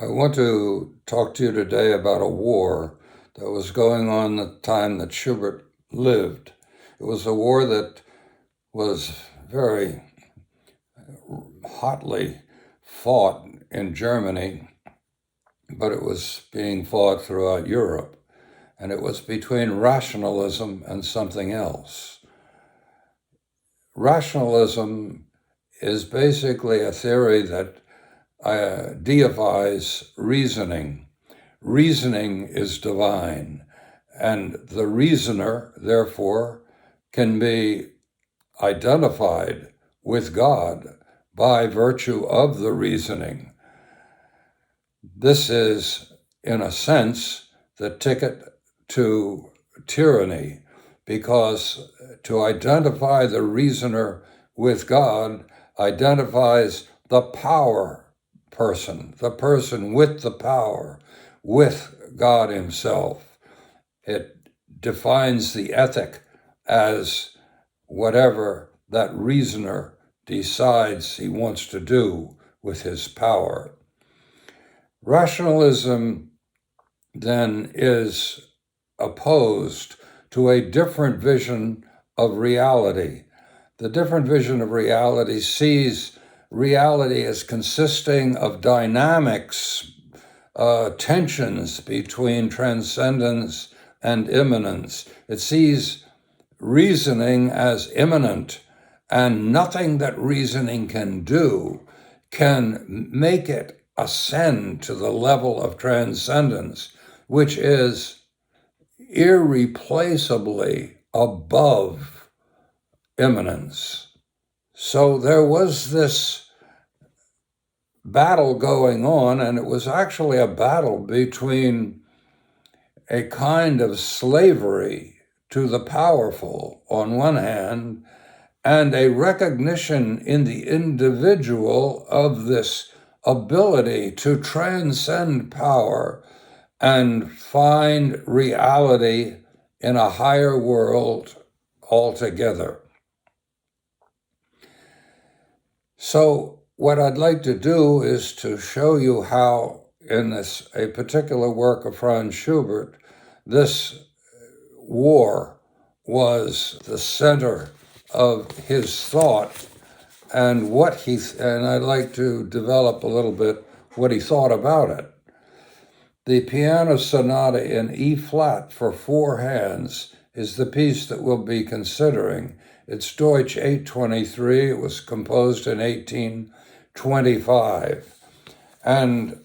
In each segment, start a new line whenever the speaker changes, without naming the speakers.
I want to talk to you today about a war that was going on the time that Schubert lived. It was a war that was very hotly fought in Germany, but it was being fought throughout Europe, and it was between rationalism and something else. Rationalism is basically a theory that deifies reasoning. Reasoning is divine, and the reasoner, therefore, can be identified with God by virtue of the reasoning. This is, in a sense, the ticket to tyranny, because to identify the reasoner with God identifies the power person, the person with the power, with God himself. It defines the ethic as whatever that reasoner decides he wants to do with his power. Rationalism then is opposed to a different vision of reality. The different vision of reality sees reality as consisting of dynamics, tensions between transcendence and immanence. It sees reasoning as immanent, and nothing that reasoning can do can make it ascend to the level of transcendence, which is irreplaceably above immanence. So there was this battle going on, and it was actually a battle between a kind of slavery to the powerful on one hand, and a recognition in the individual of this ability to transcend power and find reality in a higher world altogether. So what I'd like to do is to show you how, in a particular work of Franz Schubert, this war was the center of his thought, and I'd like to develop a little bit what he thought about it. The Piano Sonata in E flat for 4 hands is the piece that we'll be considering. It's Deutsch 823. It was composed in 1825. And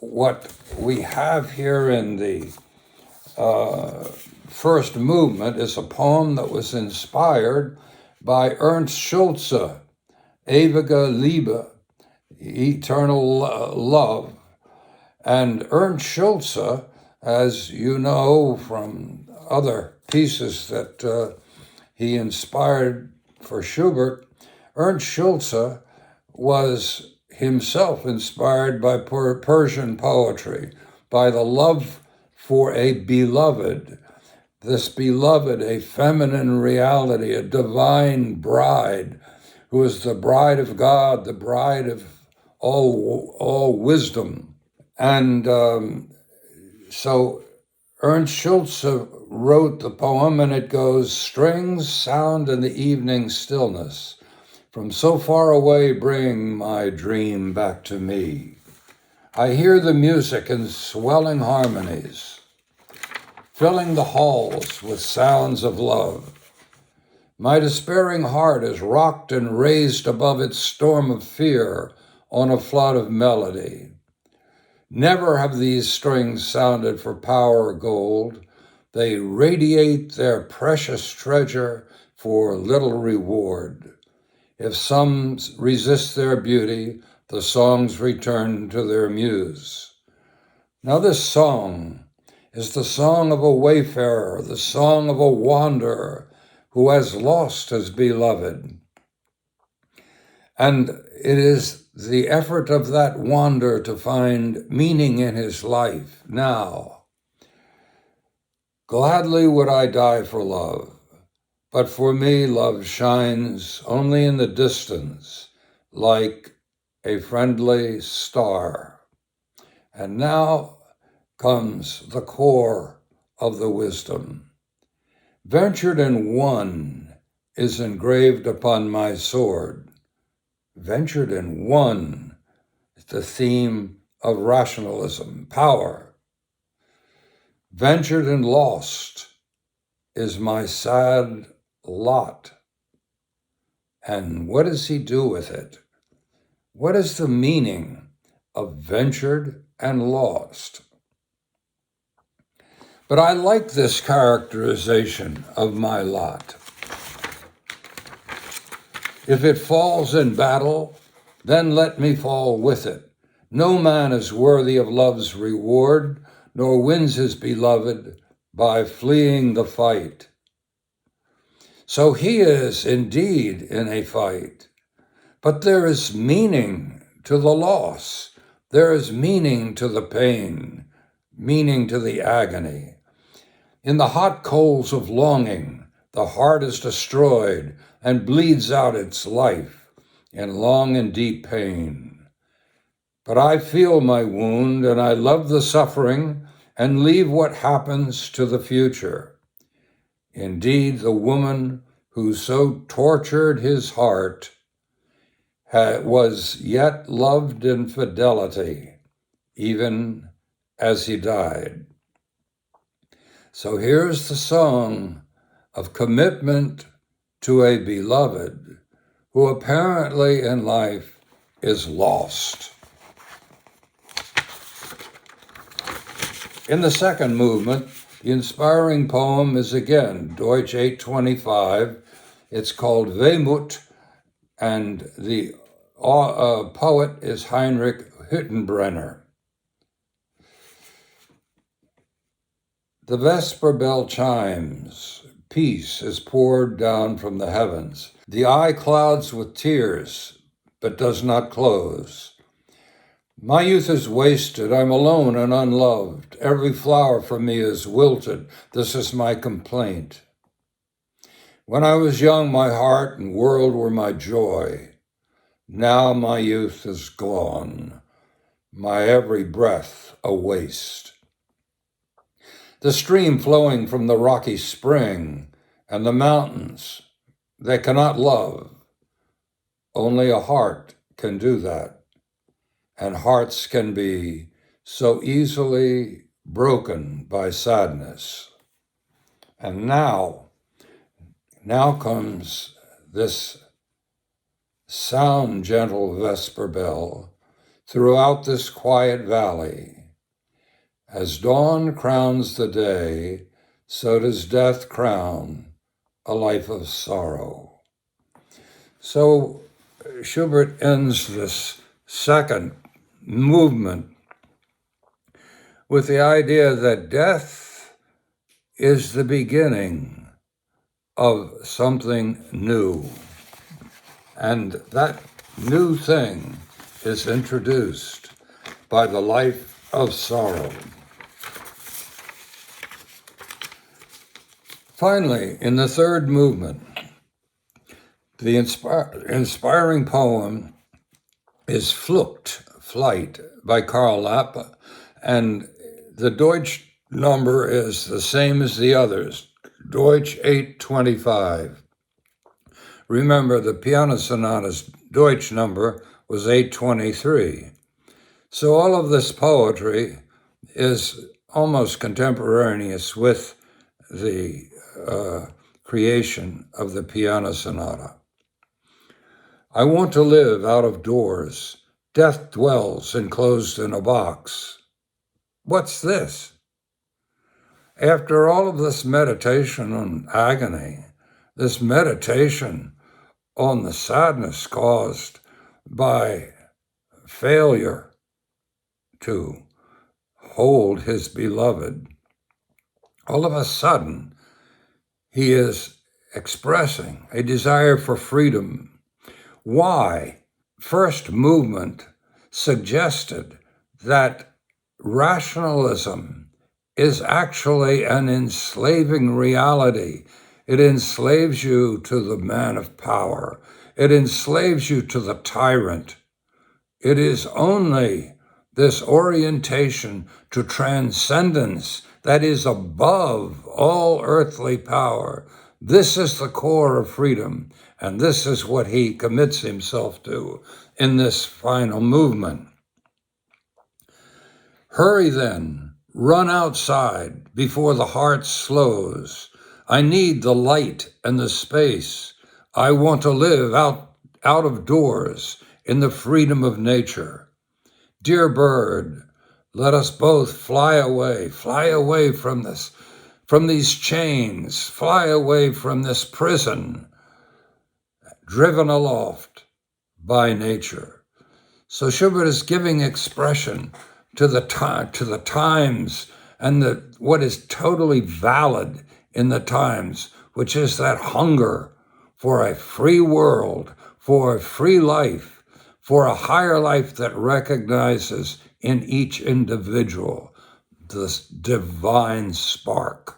what we have here in the first movement is a poem that was inspired by Ernst Schulze, Ewige Liebe, Eternal Love. And Ernst Schulze, as you know from other pieces that he inspired for Schubert, Ernst Schulze was himself inspired by Persian poetry, by the love for a beloved. This beloved, a feminine reality, a divine bride, who is the bride of God, the bride of all wisdom. And so Ernst Schulze wrote the poem, and it goes, strings sound in the evening stillness. From so far away bring my dream back to me. I hear the music in swelling harmonies, filling the halls with sounds of love. My despairing heart is rocked and raised above its storm of fear on a flood of melody. Never have these strings sounded for power or gold. They radiate their precious treasure for little reward. If some resist their beauty, the songs return to their muse. Now this song is the song of a wayfarer, the song of a wanderer who has lost his beloved. And it is the effort of that wanderer to find meaning in his life now. Gladly would I die for love, but for me love shines only in the distance like a friendly star. And now comes the core of the wisdom. Ventured in one is engraved upon my sword. Ventured in one is the theme of rationalism, power. Ventured and lost is my sad lot. And what does he do with it? What is the meaning of ventured and lost? But I like this characterization of my lot. If it falls in battle, then let me fall with it. No man is worthy of love's reward, nor wins his beloved by fleeing the fight. So he is indeed in a fight, but there is meaning to the loss. There is meaning to the pain, meaning to the agony. In the hot coals of longing, the heart is destroyed and bleeds out its life in long and deep pain. But I feel my wound and I love the suffering and leave what happens to the future. Indeed, the woman who so tortured his heart was yet loved in fidelity, even as he died. So here's the song of commitment to a beloved who apparently in life is lost. In the second movement, the inspiring poem is again Deutsch 825. It's called Wehmut, and the poet is Heinrich Hüttenbrenner. The vesper bell chimes. Peace is poured down from the heavens. The eye clouds with tears, but does not close. My youth is wasted. I'm alone and unloved. Every flower from me is wilted. This is my complaint. When I was young, my heart and world were my joy. Now my youth is gone. My every breath a waste. The stream flowing from the rocky spring and the mountains, they cannot love. Only a heart can do that. And hearts can be so easily broken by sadness. And now comes this sound gentle vesper bell throughout this quiet valley. As dawn crowns the day, so does death crown a life of sorrow. So Schubert ends this second movement with the idea that death is the beginning of something new. And that new thing is introduced by the life of sorrow. Finally, in the third movement, the inspiring poem is Flucht, Flight, by Karl Lappe, and the Deutsch number is the same as the others, Deutsch 825. Remember, the piano sonata's Deutsch number was 823. So all of this poetry is almost contemporaneous with the creation of the piano sonata. I want to live out of doors. Death dwells enclosed in a box. What's this? After all of this meditation on agony, this meditation on the sadness caused by failure to hold his beloved, all of a sudden, he is expressing a desire for freedom. Why? First movement suggested that rationalism is actually an enslaving reality. It enslaves you to the man of power. It enslaves you to the tyrant. It is only this orientation to transcendence that is above all earthly power. This is the core of freedom, and this is what he commits himself to in this final movement. Hurry then, run outside before the heart slows. I need the light and the space. I want to live out of doors in the freedom of nature. Dear bird, let us both fly away from this, from these chains, fly away from this prison, driven aloft by nature. So Schubert is giving expression to the times and what is totally valid in the times, which is that hunger for a free world, for a free life, for a higher life that recognizes in each individual this divine spark.